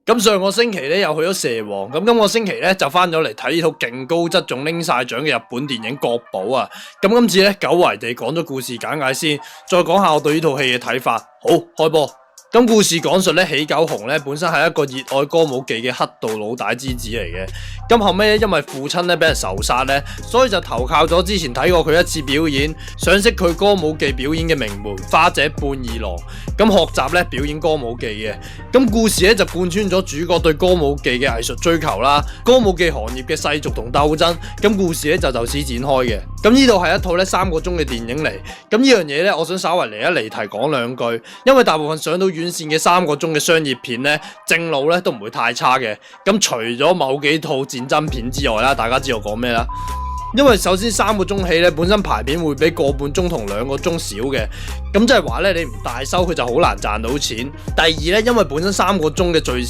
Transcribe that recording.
咁上個星期咧又去咗蛇王，咁今個星期咧就翻咗嚟睇呢套勁高質仲拎晒獎嘅日本電影《國寶》啊！咁今次咧久違地講咗故事簡介先，再講下我對呢套戲嘅睇法。好，開波！咁故事講述咧喜久雄咧本身係一個熱愛歌舞伎嘅黑道老大之子嚟嘅，咁後尾咧因為父親咧俾人仇殺咧，所以就投靠咗之前睇過佢一次表演，賞識佢歌舞伎表演嘅名門花姐半二郎，咁學習咧表演歌舞伎嘅。咁故事咧就貫穿咗主角對歌舞伎嘅藝術追求啦，歌舞伎行業嘅世俗同鬥爭，咁故事咧就此展開嘅。咁呢度係一套咧3個鐘嘅電影嚟，咁呢樣嘢咧我想稍為離題講兩句，因為大部分上到院線嘅3個鐘嘅商業片咧，正路咧都唔會太差嘅。咁除咗某幾套戰爭片之外啦，大家知道講咩啦？因為首先3個鐘戲咧本身排片會比個半鐘同2個鐘少嘅，咁即係話咧你唔大收佢就好難賺到錢。第二咧，因為本身3個鐘嘅敘事